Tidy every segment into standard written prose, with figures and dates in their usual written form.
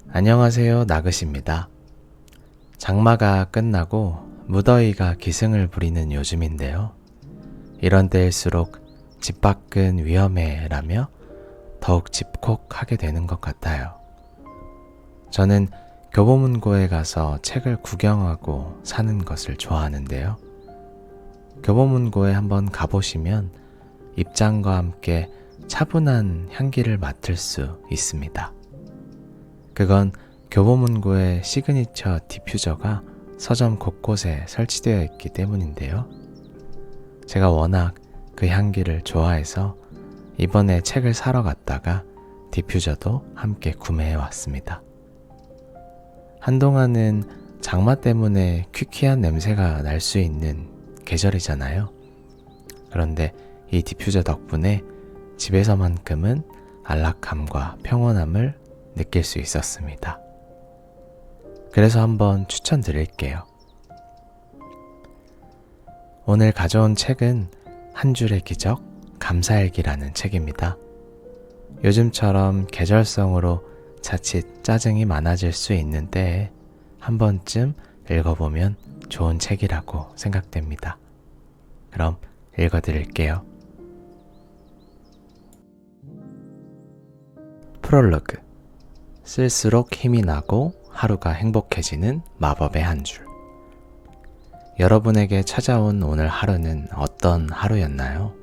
안녕하세요, 나긋입니다. 장마가 끝나고 무더위가 기승을 부리는 요즘인데요. 이런 때일수록 집 밖은 위험해 라며 더욱 집콕하게 되는 것 같아요. 저는 교보문고에 가서 책을 구경하고 사는 것을 좋아하는데요. 교보문고에 한번 가보시면 입장과 함께 차분한 향기를 맡을 수 있습니다. 그건 교보문고의 시그니처 디퓨저가 서점 곳곳에 설치되어 있기 때문인데요. 제가 워낙 그 향기를 좋아해서 이번에 책을 사러 갔다가 디퓨저도 함께 구매해 왔습니다. 한동안은 장마 때문에 퀴퀴한 냄새가 날 수 있는 계절이잖아요. 그런데 이 디퓨저 덕분에 집에서만큼은 안락함과 평온함을 느낄 수 있었습니다. 그래서 한번 추천드릴게요. 오늘 가져온 책은 한 줄의 기적, 감사일기라는 책입니다. 요즘처럼 계절성으로 자칫 짜증이 많아질 수 있는 때에 한 번쯤 읽어보면 좋은 책이라고 생각됩니다. 그럼 읽어드릴게요. 프롤로그. 쓸수록 힘이 나고 하루가 행복해지는 마법의 한 줄. 여러분에게 찾아온 오늘 하루는 어떤 하루였나요?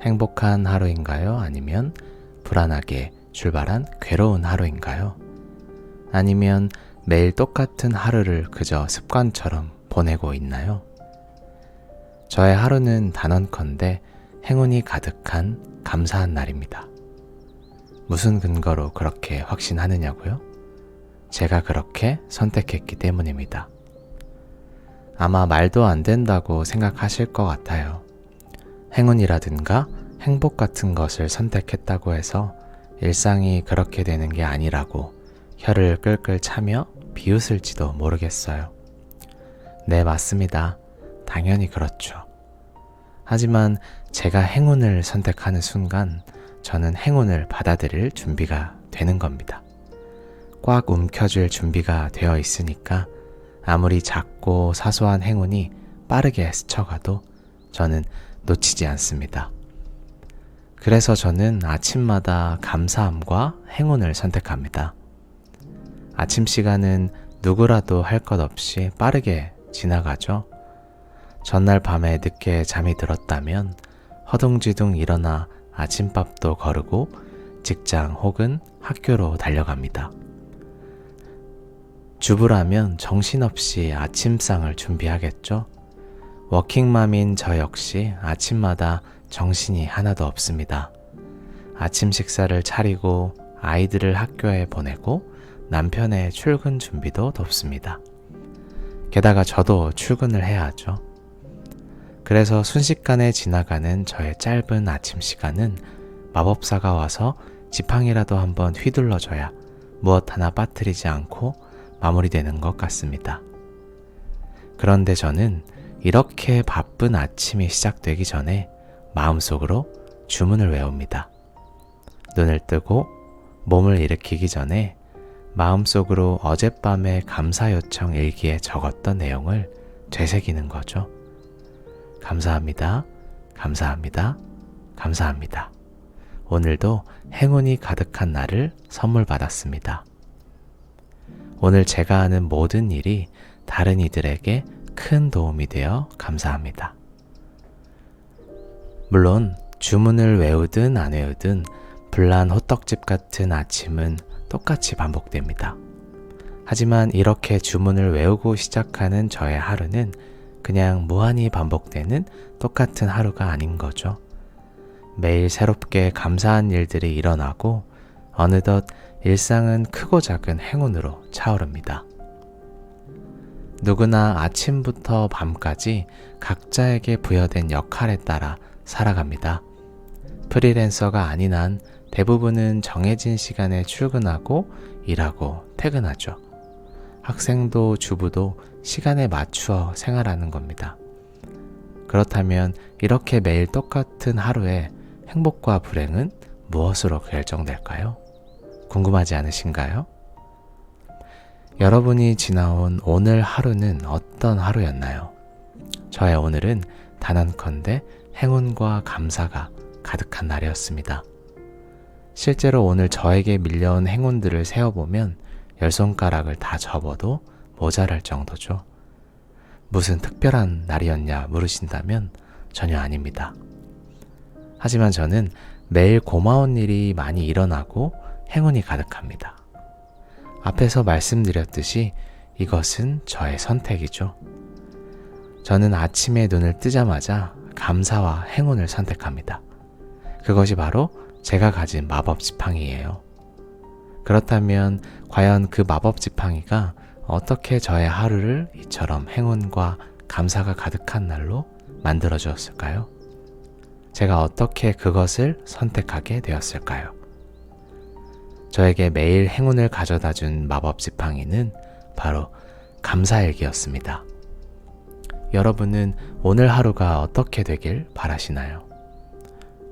행복한 하루인가요? 아니면 불안하게 출발한 괴로운 하루인가요? 아니면 매일 똑같은 하루를 그저 습관처럼 보내고 있나요? 저의 하루는 단언컨대 행운이 가득한 감사한 날입니다. 무슨 근거로 그렇게 확신하느냐고요? 제가 그렇게 선택했기 때문입니다. 아마 말도 안 된다고 생각하실 것 같아요. 행운이라든가 행복 같은 것을 선택했다고 해서 일상이 그렇게 되는 게 아니라고 혀를 끌끌 차며 비웃을지도 모르겠어요. 네, 맞습니다. 당연히 그렇죠. 하지만 제가 행운을 선택하는 순간 저는 행운을 받아들일 준비가 되는 겁니다. 꽉 움켜쥘 준비가 되어 있으니까 아무리 작고 사소한 행운이 빠르게 스쳐가도 저는 놓치지 않습니다. 그래서 저는 아침마다 감사함과 행운을 선택합니다. 아침 시간은 누구라도 할 것 없이 빠르게 지나가죠. 전날 밤에 늦게 잠이 들었다면 허둥지둥 일어나 아침밥도 거르고 직장 혹은 학교로 달려갑니다. 주부라면 정신없이 아침상을 준비하겠죠? 워킹맘인 저 역시 아침마다 정신이 하나도 없습니다. 아침 식사를 차리고 아이들을 학교에 보내고 남편의 출근 준비도 돕습니다. 게다가 저도 출근을 해야 하죠. 그래서 순식간에 지나가는 저의 짧은 아침 시간은 마법사가 와서 지팡이라도 한번 휘둘러줘야 무엇 하나 빠뜨리지 않고 마무리되는 것 같습니다. 그런데 저는 이렇게 바쁜 아침이 시작되기 전에 마음속으로 주문을 외웁니다. 눈을 뜨고 몸을 일으키기 전에 마음속으로 어젯밤에 감사 요청 일기에 적었던 내용을 되새기는 거죠. 감사합니다. 감사합니다. 감사합니다. 오늘도 행운이 가득한 날을 선물 받았습니다. 오늘 제가 하는 모든 일이 다른 이들에게 큰 도움이 되어 감사합니다. 물론 주문을 외우든 안 외우든 불난 호떡집 같은 아침은 똑같이 반복됩니다. 하지만 이렇게 주문을 외우고 시작하는 저의 하루는 그냥 무한히 반복되는 똑같은 하루가 아닌 거죠. 매일 새롭게 감사한 일들이 일어나고 어느덧 일상은 크고 작은 행운으로 차오릅니다. 누구나 아침부터 밤까지 각자에게 부여된 역할에 따라 살아갑니다. 프리랜서가 아닌 한 대부분은 정해진 시간에 출근하고 일하고 퇴근하죠. 학생도 주부도 시간에 맞추어 생활하는 겁니다. 그렇다면 이렇게 매일 똑같은 하루에 행복과 불행은 무엇으로 결정될까요? 궁금하지 않으신가요? 여러분이 지나온 오늘 하루는 어떤 하루였나요? 저의 오늘은 단언컨대 행운과 감사가 가득한 날이었습니다. 실제로 오늘 저에게 밀려온 행운들을 세어보면 10손가락을 다 접어도 모자랄 정도죠. 무슨 특별한 날이었냐 물으신다면 전혀 아닙니다. 하지만 저는 매일 고마운 일이 많이 일어나고 행운이 가득합니다. 앞에서 말씀드렸듯이 이것은 저의 선택이죠. 저는 아침에 눈을 뜨자마자 감사와 행운을 선택합니다. 그것이 바로 제가 가진 마법 지팡이예요. 그렇다면 과연 그 마법 지팡이가 어떻게 저의 하루를 이처럼 행운과 감사가 가득한 날로 만들어 주었을까요? 제가 어떻게 그것을 선택하게 되었을까요? 저에게 매일 행운을 가져다 준 마법 지팡이는 바로 감사일기였습니다. 여러분은 오늘 하루가 어떻게 되길 바라시나요?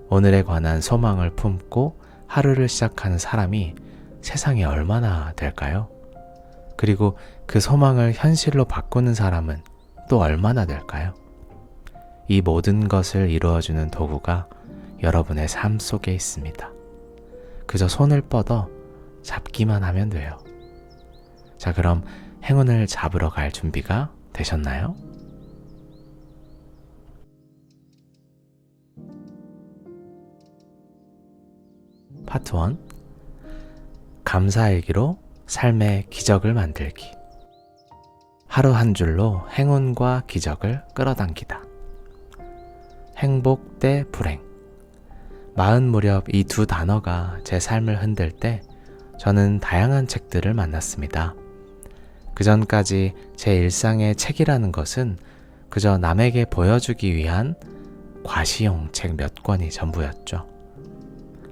오늘에 관한 소망을 품고 하루를 시작하는 사람이 세상에 얼마나 될까요? 그리고 그 소망을 현실로 바꾸는 사람은 또 얼마나 될까요? 이 모든 것을 이루어주는 도구가 여러분의 삶 속에 있습니다. 그저 손을 뻗어 잡기만 하면 돼요. 자, 그럼 행운을 잡으러 갈 준비가 되셨나요? 파트 1. 감사일기로 삶의 기적을 만들기. 하루 한 줄로 행운과 기적을 끌어당기다. 행복 대 불행. 마흔 무렵 이 두 단어가 제 삶을 흔들 때 저는 다양한 책들을 만났습니다. 그 전까지 제 일상의 책이라는 것은 그저 남에게 보여주기 위한 과시용 책 몇 권이 전부였죠.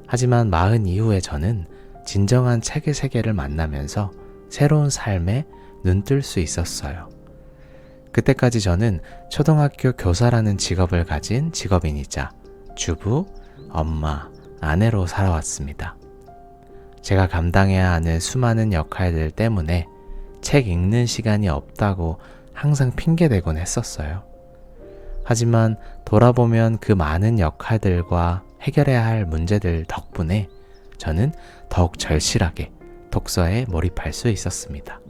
하지만 마흔 이후에 저는 진정한 책의 세계를 만나면서 새로운 삶에 눈뜰 수 있었어요. 그때까지 저는 초등학교 교사라는 직업을 가진 직업인이자 주부, 엄마, 아내로 살아왔습니다. 제가 감당해야 하는 수많은 역할들 때문에 책 읽는 시간이 없다고 항상 핑계대곤 했었어요. 하지만 돌아보면 그 많은 역할들과 해결해야 할 문제들 덕분에 저는 더욱 절실하게 독서에 몰입할 수 있었습니다.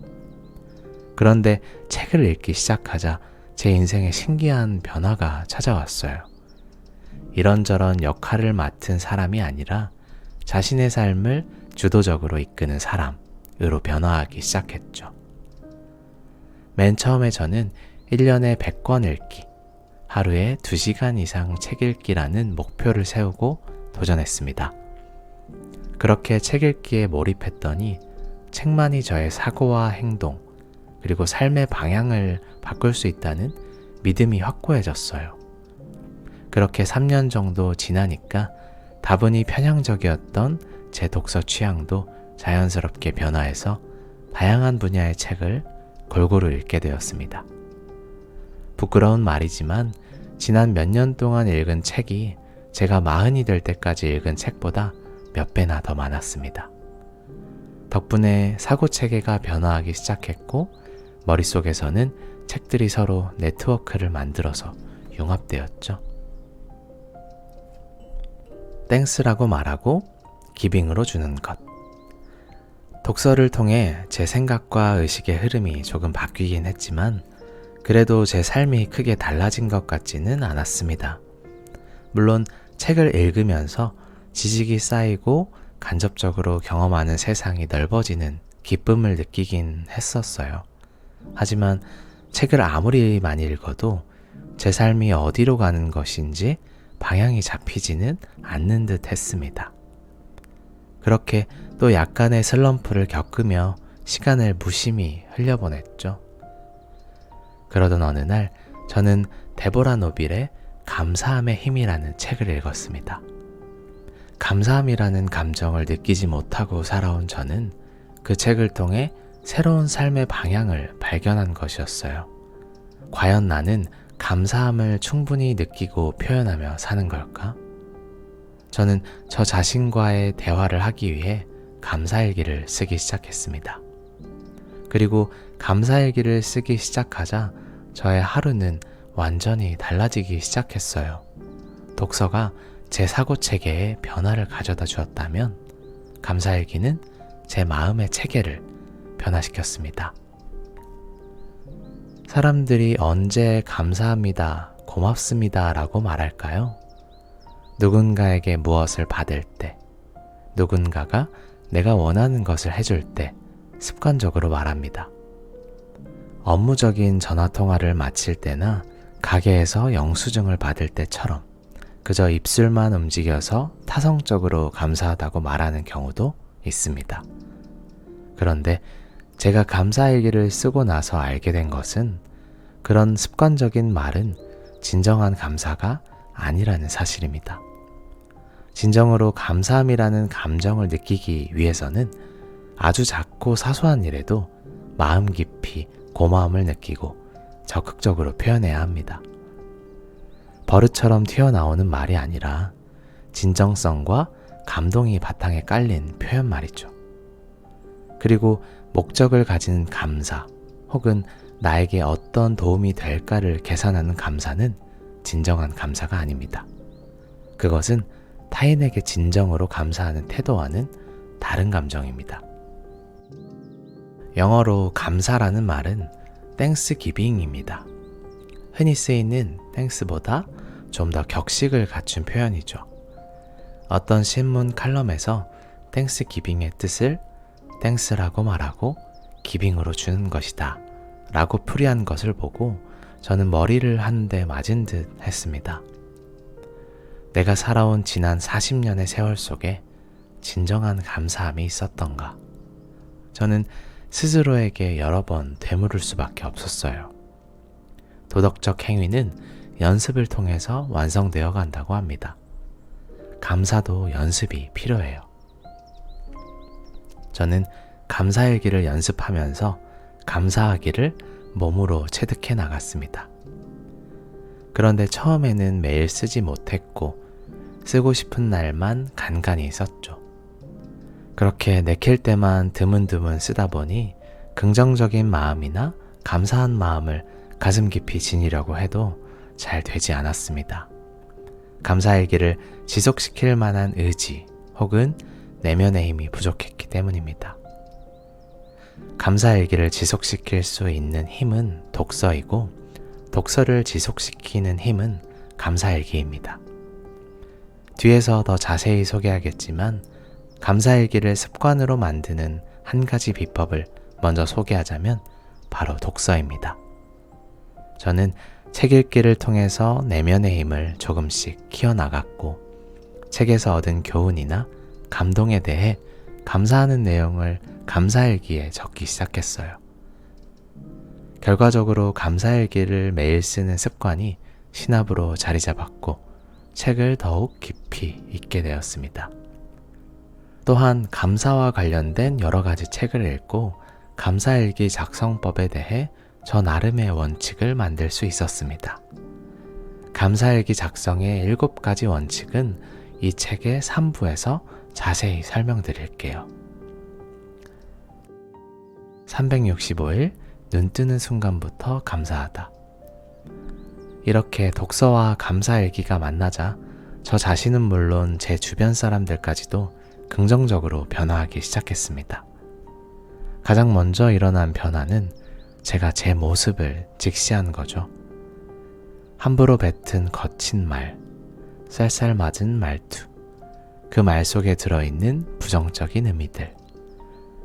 그런데 책을 읽기 시작하자 제 인생에 신기한 변화가 찾아왔어요. 이런저런 역할을 맡은 사람이 아니라 자신의 삶을 주도적으로 이끄는 사람으로 변화하기 시작했죠. 맨 처음에 저는 1년에 100권 읽기, 하루에 2시간 이상 책 읽기라는 목표를 세우고 도전했습니다. 그렇게 책 읽기에 몰입했더니 책만이 저의 사고와 행동, 그리고 삶의 방향을 바꿀 수 있다는 믿음이 확고해졌어요. 그렇게 3년 정도 지나니까 다분히 편향적이었던 제 독서 취향도 자연스럽게 변화해서 다양한 분야의 책을 골고루 읽게 되었습니다. 부끄러운 말이지만 지난 몇 년 동안 읽은 책이 제가 40이 될 때까지 읽은 책보다 몇 배나 더 많았습니다. 덕분에 사고체계가 변화하기 시작했고 머릿속에서는 책들이 서로 네트워크를 만들어서 융합되었죠. 땡스라고 말하고 기빙으로 주는 것. 독서를 통해 제 생각과 의식의 흐름이 조금 바뀌긴 했지만 그래도 제 삶이 크게 달라진 것 같지는 않았습니다. 물론 책을 읽으면서 지식이 쌓이고 간접적으로 경험하는 세상이 넓어지는 기쁨을 느끼긴 했었어요. 하지만 책을 아무리 많이 읽어도 제 삶이 어디로 가는 것인지 방향이 잡히지는 않는 듯 했습니다. 그렇게 또 약간의 슬럼프를 겪으며 시간을 무심히 흘려보냈죠. 그러던 어느 날 저는 데보라 노빌의 감사함의 힘이라는 책을 읽었습니다. 감사함이라는 감정을 느끼지 못하고 살아온 저는 그 책을 통해 새로운 삶의 방향을 발견한 것이었어요. 과연 나는 감사함을 충분히 느끼고 표현하며 사는 걸까? 저는 저 자신과의 대화를 하기 위해 감사일기를 쓰기 시작했습니다. 그리고 감사일기를 쓰기 시작하자 저의 하루는 완전히 달라지기 시작했어요. 독서가 제 사고체계에 변화를 가져다 주었다면 감사일기는 제 마음의 체계를 변화시켰습니다. 사람들이 언제 감사합니다, 고맙습니다 라고 말할까요? 누군가에게 무엇을 받을 때, 누군가가 내가 원하는 것을 해줄 때 습관적으로 말합니다. 업무적인 전화통화를 마칠 때나 가게에서 영수증을 받을 때처럼 그저 입술만 움직여서 타성적으로 감사하다고 말하는 경우도 있습니다. 그런데 제가 감사일기를 쓰고 나서 알게 된 것은 그런 습관적인 말은 진정한 감사가 아니라는 사실입니다. 진정으로 감사함이라는 감정을 느끼기 위해서는 아주 작고 사소한 일에도 마음 깊이 고마움을 느끼고 적극적으로 표현해야 합니다. 버릇처럼 튀어나오는 말이 아니라 진정성과 감동이 바탕에 깔린 표현 말이죠. 그리고 목적을 가진 감사 혹은 나에게 어떤 도움이 될까를 계산하는 감사는 진정한 감사가 아닙니다. 그것은 타인에게 진정으로 감사하는 태도와는 다른 감정입니다. 영어로 감사라는 말은 땡스기빙입니다. 흔히 쓰이는 땡스보다 좀 더 격식을 갖춘 표현이죠. 어떤 신문 칼럼에서 땡스기빙의 뜻을 땡스라고 말하고 기빙으로 주는 것이다 라고 풀이한 것을 보고 저는 머리를 한 대 맞은 듯 했습니다. 내가 살아온 지난 40년의 세월 속에 진정한 감사함이 있었던가? 저는 스스로에게 여러 번 되물을 수밖에 없었어요. 도덕적 행위는 연습을 통해서 완성되어 간다고 합니다. 감사도 연습이 필요해요. 저는 감사일기를 연습하면서 감사하기를 몸으로 체득해 나갔습니다. 그런데 처음에는 매일 쓰지 못했고 쓰고 싶은 날만 간간히 썼죠. 그렇게 내킬 때만 드문드문 쓰다 보니 긍정적인 마음이나 감사한 마음을 가슴 깊이 지니려고 해도 잘 되지 않았습니다. 감사일기를 지속시킬 만한 의지 혹은 내면의 힘이 부족했기 때문입니다. 감사일기를 지속시킬 수 있는 힘은 독서이고 독서를 지속시키는 힘은 감사일기입니다. 뒤에서 더 자세히 소개하겠지만 감사일기를 습관으로 만드는 한 가지 비법을 먼저 소개하자면 바로 독서입니다. 저는 책 읽기를 통해서 내면의 힘을 조금씩 키워나갔고 책에서 얻은 교훈이나 감동에 대해 감사하는 내용을 감사일기에 적기 시작했어요. 결과적으로 감사일기를 매일 쓰는 습관이 신압으로 자리 잡았고 책을 더욱 깊이 읽게 되었습니다. 또한 감사와 관련된 여러 가지 책을 읽고 감사일기 작성법에 대해 저 나름의 원칙을 만들 수 있었습니다. 감사일기 작성의 7가지 원칙은 이 책의 3부에서 자세히 설명드릴게요. 365일 눈 뜨는 순간부터 감사하다. 이렇게 독서와 감사일기가 만나자 저 자신은 물론 제 주변 사람들까지도 긍정적으로 변화하기 시작했습니다. 가장 먼저 일어난 변화는 제가 제 모습을 직시한 거죠. 함부로 뱉은 거친 말, 쌀쌀 맞은 말투, 그 말 속에 들어있는 부정적인 의미들.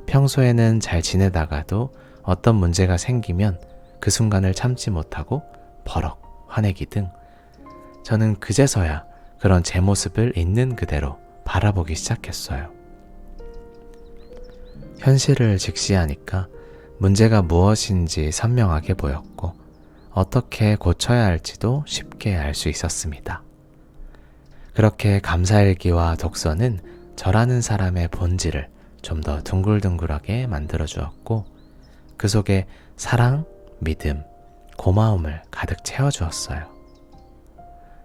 평소에는 잘 지내다가도 어떤 문제가 생기면 그 순간을 참지 못하고 버럭 화내기 등 저는 그제서야 그런 제 모습을 있는 그대로 바라보기 시작했어요. 현실을 직시하니까 문제가 무엇인지 선명하게 보였고 어떻게 고쳐야 할지도 쉽게 알 수 있었습니다. 그렇게 감사일기와 독서는 저라는 사람의 본질을 좀 더 둥글둥글하게 만들어 주었고 그 속에 사랑, 믿음, 고마움을 가득 채워주었어요.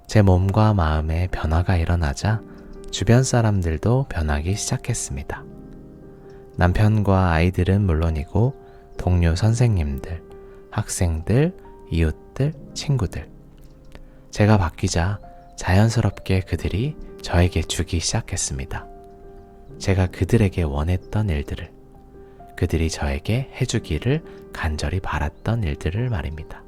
제 몸과 마음에 변화가 일어나자 주변 사람들도 변하기 시작했습니다. 남편과 아이들은 물론이고 동료 선생님들, 학생들, 이웃들, 친구들. 제가 바뀌자 자연스럽게 그들이 저에게 주기 시작했습니다. 제가 그들에게 원했던 일들을, 그들이 저에게 해주기를 간절히 바랐던 일들을 말입니다.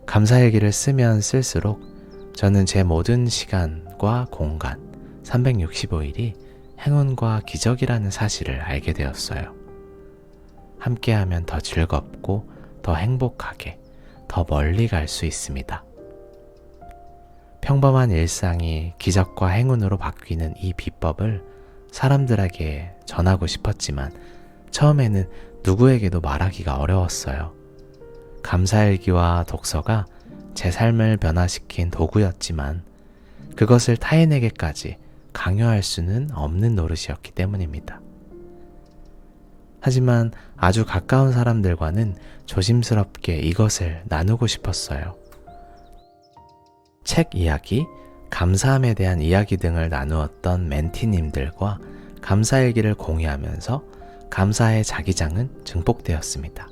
감사일기를 쓰면 쓸수록 저는 제 모든 시간과 공간, 365일이 행운과 기적이라는 사실을 알게 되었어요. 함께하면 더 즐겁고 더 행복하게, 더 멀리 갈 수 있습니다. 평범한 일상이 기적과 행운으로 바뀌는 이 비법을 사람들에게 전하고 싶었지만 처음에는 누구에게도 말하기가 어려웠어요. 감사일기와 독서가 제 삶을 변화시킨 도구였지만 그것을 타인에게까지 강요할 수는 없는 노릇이었기 때문입니다. 하지만 아주 가까운 사람들과는 조심스럽게 이것을 나누고 싶었어요. 책 이야기, 감사함에 대한 이야기 등을 나누었던 멘티님들과 감사일기를 공유하면서 감사의 자기장은 증폭되었습니다.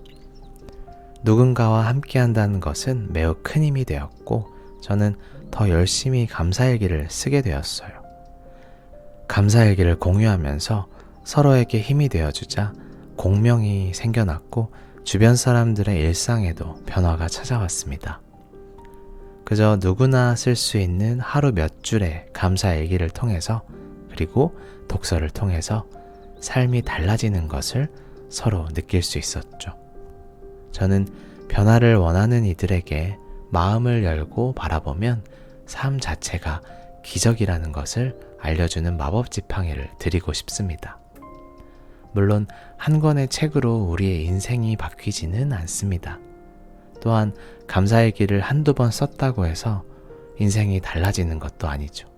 누군가와 함께한다는 것은 매우 큰 힘이 되었고 저는 더 열심히 감사일기를 쓰게 되었어요. 감사일기를 공유하면서 서로에게 힘이 되어주자 공명이 생겨났고 주변 사람들의 일상에도 변화가 찾아왔습니다. 그저 누구나 쓸 수 있는 하루 몇 줄의 감사일기를 통해서 그리고 독서를 통해서 삶이 달라지는 것을 서로 느낄 수 있었죠. 저는 변화를 원하는 이들에게 마음을 열고 바라보면 삶 자체가 기적이라는 것을 알려주는 마법 지팡이를 드리고 싶습니다. 물론 한 권의 책으로 우리의 인생이 바뀌지는 않습니다. 또한 감사일기를 한두 번 썼다고 해서 인생이 달라지는 것도 아니죠.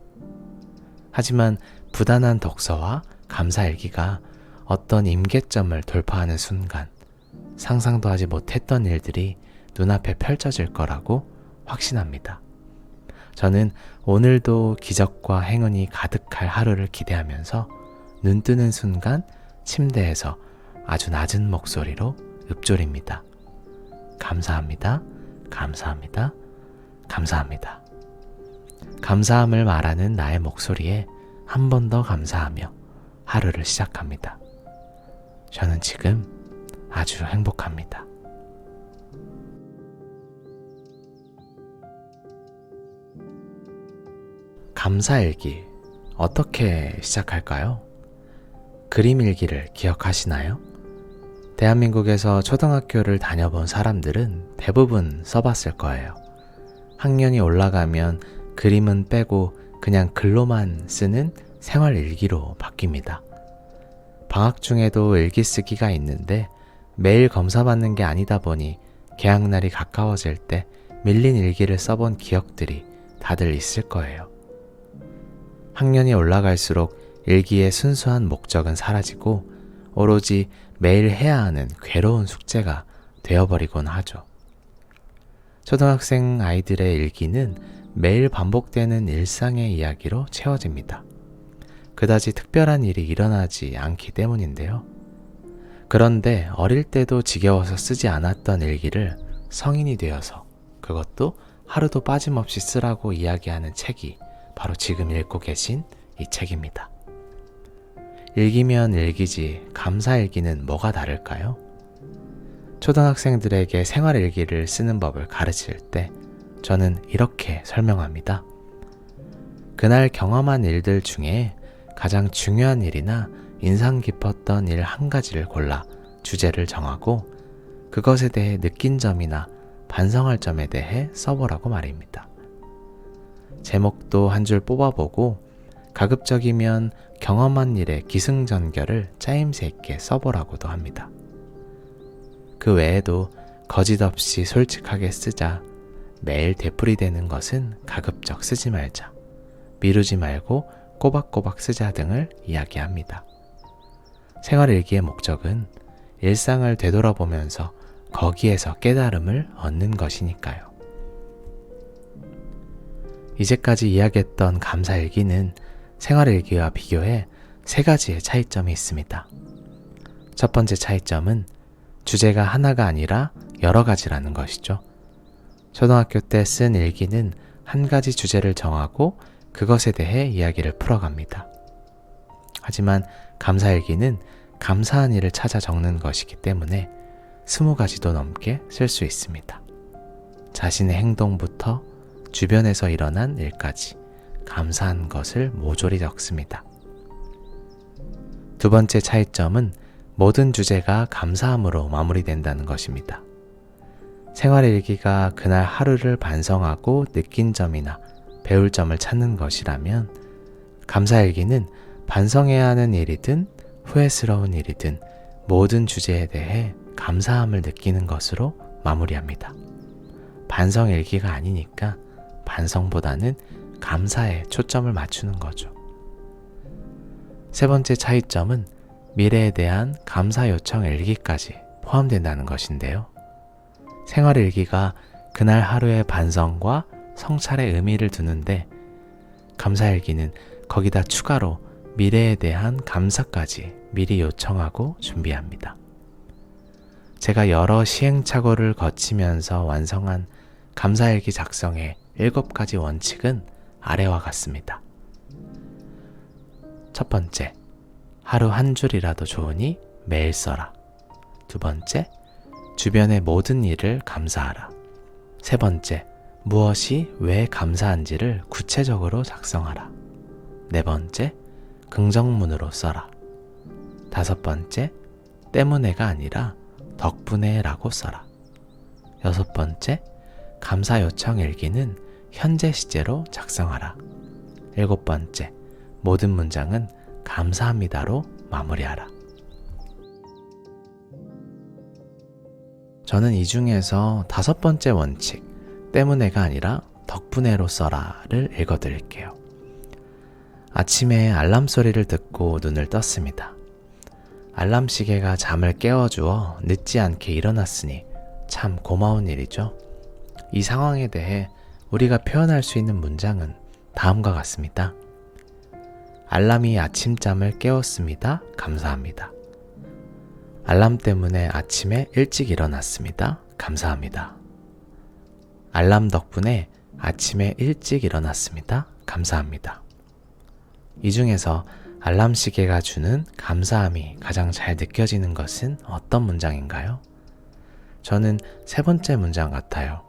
하지만 부단한 독서와 감사일기가 어떤 임계점을 돌파하는 순간 상상도 하지 못했던 일들이 눈앞에 펼쳐질 거라고 확신합니다. 저는 오늘도 기적과 행운이 가득할 하루를 기대하면서 눈 뜨는 순간 침대에서 아주 낮은 목소리로 읊조립니다. 감사합니다. 감사합니다. 감사합니다. 감사함을 말하는 나의 목소리에 한 번 더 감사하며 하루를 시작합니다. 저는 지금 아주 행복합니다. 감사일기 어떻게 시작할까요? 그림일기를 기억하시나요? 대한민국에서 초등학교를 다녀본 사람들은 대부분 써봤을 거예요. 학년이 올라가면 그림은 빼고 그냥 글로만 쓰는 생활일기로 바뀝니다. 방학 중에도 일기 쓰기가 있는데 매일 검사받는 게 아니다 보니 개학날이 가까워질 때 밀린 일기를 써본 기억들이 다들 있을 거예요. 학년이 올라갈수록 일기의 순수한 목적은 사라지고 오로지 매일 해야 하는 괴로운 숙제가 되어버리곤 하죠. 초등학생 아이들의 일기는 매일 반복되는 일상의 이야기로 채워집니다. 그다지 특별한 일이 일어나지 않기 때문인데요. 그런데 어릴 때도 지겨워서 쓰지 않았던 일기를 성인이 되어서 그것도 하루도 빠짐없이 쓰라고 이야기하는 책이 바로 지금 읽고 계신 이 책입니다. 일기면 일기지 감사일기는 뭐가 다를까요? 초등학생들에게 생활일기를 쓰는 법을 가르칠 때 저는 이렇게 설명합니다. 그날 경험한 일들 중에 가장 중요한 일이나 인상 깊었던 일 한 가지를 골라 주제를 정하고 그것에 대해 느낀 점이나 반성할 점에 대해 써보라고 말입니다. 제목도 한 줄 뽑아보고 가급적이면 경험한 일의 기승전결을 짜임새 있게 써보라고도 합니다. 그 외에도 거짓 없이 솔직하게 쓰자, 매일 되풀이되는 것은 가급적 쓰지 말자, 미루지 말고 꼬박꼬박 쓰자 등을 이야기합니다. 생활일기의 목적은 일상을 되돌아보면서 거기에서 깨달음을 얻는 것이니까요. 이제까지 이야기했던 감사일기는 생활일기와 비교해 3가지의 차이점이 있습니다. 첫 번째 차이점은 주제가 하나가 아니라 여러 가지라는 것이죠. 초등학교 때 쓴 일기는 한 가지 주제를 정하고 그것에 대해 이야기를 풀어갑니다. 하지만 감사일기는 감사한 일을 찾아 적는 것이기 때문에 20가지도 넘게 쓸 수 있습니다. 자신의 행동부터 주변에서 일어난 일까지 감사한 것을 모조리 적습니다. 두 번째 차이점은 모든 주제가 감사함으로 마무리된다는 것입니다. 생활일기가 그날 하루를 반성하고 느낀 점이나 배울 점을 찾는 것이라면 감사일기는 반성해야 하는 일이든 후회스러운 일이든 모든 주제에 대해 감사함을 느끼는 것으로 마무리합니다. 반성일기가 아니니까 반성보다는 감사에 초점을 맞추는 거죠. 세 번째 차이점은 미래에 대한 감사 요청 일기까지 포함된다는 것인데요. 생활일기가 그날 하루의 반성과 성찰의 의미를 두는데 감사일기는 거기다 추가로 미래에 대한 감사까지 미리 요청하고 준비합니다. 제가 여러 시행착오를 거치면서 완성한 감사일기 작성의 7가지 원칙은 아래와 같습니다. 첫 번째, 하루 한 줄이라도 좋으니 매일 써라. 두 번째, 주변의 모든 일을 감사하라. 세 번째, 무엇이 왜 감사한지를 구체적으로 작성하라. 네 번째, 긍정문으로 써라. 다섯 번째, 때문에가 아니라 덕분에라고 써라. 여섯 번째, 감사 요청 일기는 현재 시제로 작성하라. 일곱 번째, 모든 문장은 감사합니다로 마무리하라. 저는 이 중에서 5번째 원칙, 때문에가 아니라 덕분에로 써라를 읽어드릴게요. 아침에 알람 소리를 듣고 눈을 떴습니다. 알람 시계가 잠을 깨워주어 늦지 않게 일어났으니 참 고마운 일이죠. 이 상황에 대해 우리가 표현할 수 있는 문장은 다음과 같습니다. 알람이 아침잠을 깨웠습니다. 감사합니다. 알람 때문에 아침에 일찍 일어났습니다. 감사합니다. 알람 덕분에 아침에 일찍 일어났습니다. 감사합니다. 이 중에서 알람 시계가 주는 감사함이 가장 잘 느껴지는 것은 어떤 문장인가요? 저는 세 번째 문장 같아요.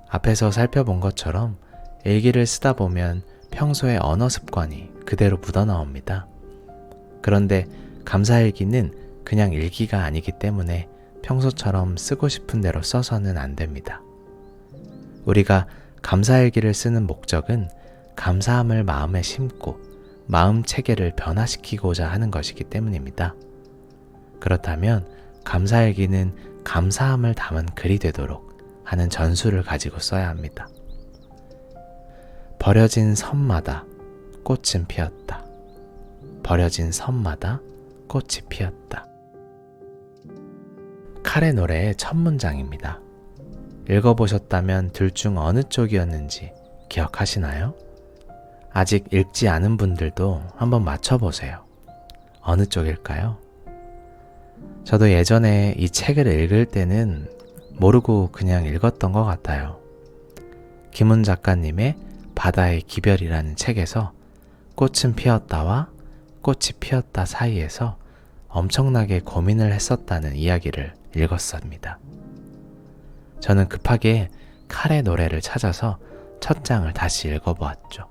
앞에서 살펴본 것처럼 일기를 쓰다 보면 평소의 언어 습관이 그대로 묻어나옵니다. 그런데 감사일기는 그냥 일기가 아니기 때문에 평소처럼 쓰고 싶은 대로 써서는 안 됩니다. 우리가 감사일기를 쓰는 목적은 감사함을 마음에 심고 마음 체계를 변화시키고자 하는 것이기 때문입니다. 그렇다면 감사일기는 감사함을 담은 글이 되도록 하는 전술을 가지고 써야 합니다. 버려진 섬마다 꽃은 피었다. 버려진 섬마다 꽃이 피었다. 칼의 노래의 첫 문장입니다. 읽어보셨다면 둘 중 어느 쪽이었는지 기억하시나요? 아직 읽지 않은 분들도 한번 맞춰보세요. 어느 쪽일까요? 저도 예전에 이 책을 읽을 때는 모르고 그냥 읽었던 것 같아요. 김훈 작가님의 바다의 기별이라는 책에서 꽃은 피었다와 꽃이 피었다 사이에서 엄청나게 고민을 했었다는 이야기를 읽었습니다. 저는 급하게 칼의 노래를 찾아서 첫 장을 다시 읽어보았죠.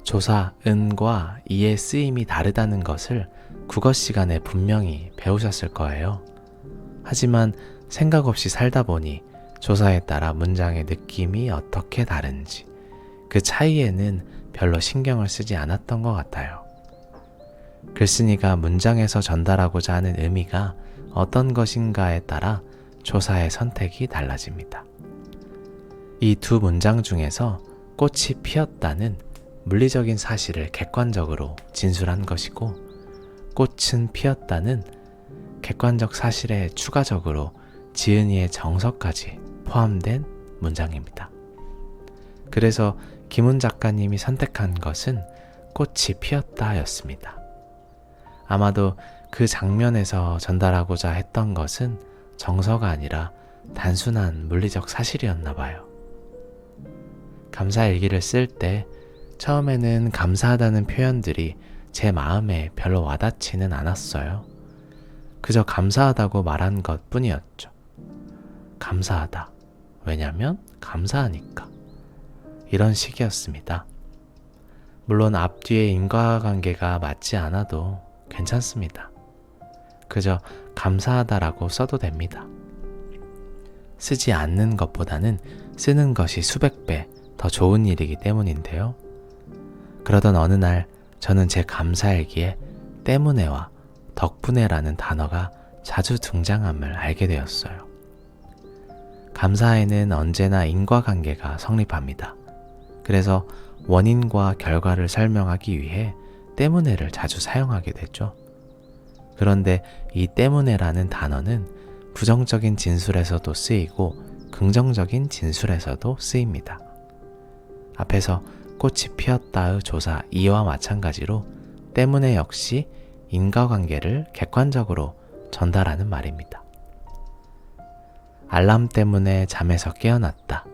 조사, 은과 이의 쓰임이 다르다는 것을 국어 시간에 분명히 배우셨을 거예요. 하지만 생각 없이 살다 보니 조사에 따라 문장의 느낌이 어떻게 다른지 그 차이에는 별로 신경을 쓰지 않았던 것 같아요. 글쓴이가 문장에서 전달하고자 하는 의미가 어떤 것인가에 따라 조사의 선택이 달라집니다. 이 두 문장 중에서 꽃이 피었다는 물리적인 사실을 객관적으로 진술한 것이고 꽃은 피었다는 객관적 사실에 추가적으로 지은이의 정서까지 포함된 문장입니다. 그래서 김훈 작가님이 선택한 것은 꽃이 피었다 였습니다. 아마도 그 장면에서 전달하고자 했던 것은 정서가 아니라 단순한 물리적 사실이었나 봐요. 감사일기를 쓸 때 처음에는 감사하다는 표현들이 제 마음에 별로 와닿지는 않았어요. 그저 감사하다고 말한 것 뿐이었죠. 감사하다. 왜냐면 감사하니까. 이런 식이었습니다. 물론 앞뒤의 인과관계가 맞지 않아도 괜찮습니다. 그저 감사하다라고 써도 됩니다. 쓰지 않는 것보다는 쓰는 것이 수백 배 더 좋은 일이기 때문인데요. 그러던 어느 날 저는 제 감사일기에 때문에와 덕분에라는 단어가 자주 등장함을 알게 되었어요. 감사에는 언제나 인과관계가 성립합니다. 그래서 원인과 결과를 설명하기 위해 때문에를 자주 사용하게 되죠. 그런데 이 때문에라는 단어는 부정적인 진술에서도 쓰이고 긍정적인 진술에서도 쓰입니다. 앞에서 꽃이 피었다의 조사 2와 마찬가지로 때문에 역시 인과관계를 객관적으로 전달하는 말입니다. 알람 때문에 잠에서 깨어났다.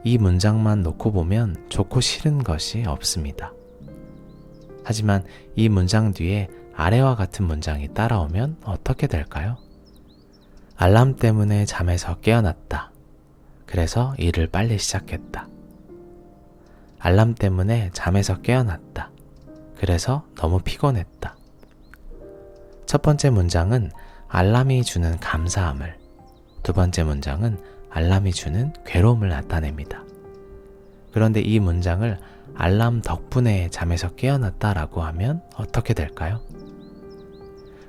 이 문장만 놓고 보면 좋고 싫은 것이 없습니다. 하지만 이 문장 뒤에 아래와 같은 문장이 따라오면 어떻게 될까요? 알람 때문에 잠에서 깨어났다. 그래서 일을 빨리 시작했다. 알람 때문에 잠에서 깨어났다. 그래서 너무 피곤했다. 첫 번째 문장은 알람이 주는 감사함을, 두 번째 문장은 알람이 주는 괴로움을 나타냅니다. 그런데 이 문장을 알람 덕분에 잠에서 깨어났다라고 하면 어떻게 될까요?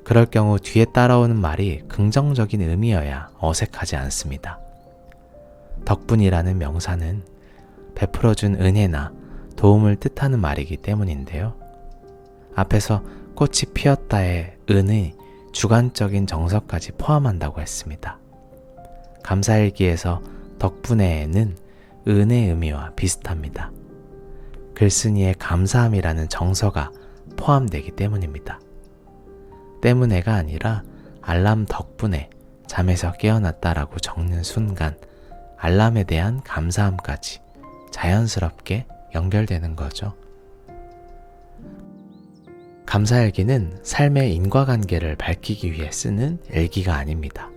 그럴 경우 뒤에 따라오는 말이 긍정적인 의미여야 어색하지 않습니다. 덕분이라는 명사는 베풀어준 은혜나 도움을 뜻하는 말이기 때문인데요. 앞에서 꽃이 피었다의 은의 주관적인 정서까지 포함한다고 했습니다. 감사일기에서 덕분에는 은의 의미와 비슷합니다. 글쓴이의 감사함이라는 정서가 포함되기 때문입니다. 때문에가 아니라 알람 덕분에 잠에서 깨어났다라고 적는 순간 알람에 대한 감사함까지 자연스럽게 연결되는 거죠. 감사일기는 삶의 인과관계를 밝히기 위해 쓰는 일기가 아닙니다.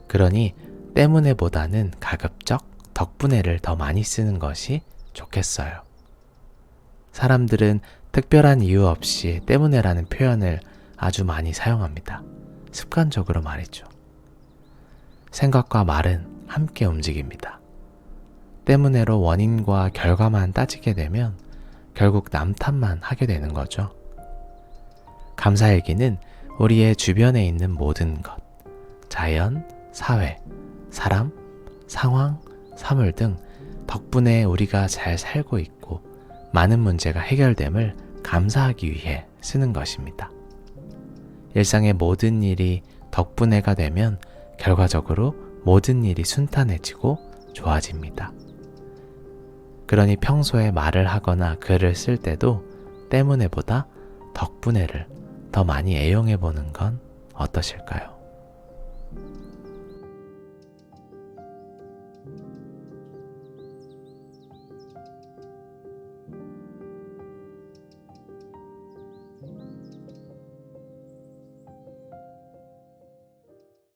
그러니 때문에보다는 가급적 덕분에를 더 많이 쓰는 것이 좋겠어요. 사람들은 특별한 이유 없이 때문에라는 표현을 아주 많이 사용합니다. 습관적으로 말이죠. 생각과 말은 함께 움직입니다. 때문에로 원인과 결과만 따지게 되면 결국 남 탓만 하게 되는 거죠. 감사일기는 우리의 주변에 있는 모든 것, 자연, 사회, 사람, 상황, 사물 등 덕분에 우리가 잘 살고 있고 많은 문제가 해결됨을 감사하기 위해 쓰는 것입니다. 일상의 모든 일이 덕분에가 되면 결과적으로 모든 일이 순탄해지고 좋아집니다. 그러니 평소에 말을 하거나 글을 쓸 때도 때문에보다 덕분에를 더 많이 애용해 보는 건 어떠실까요?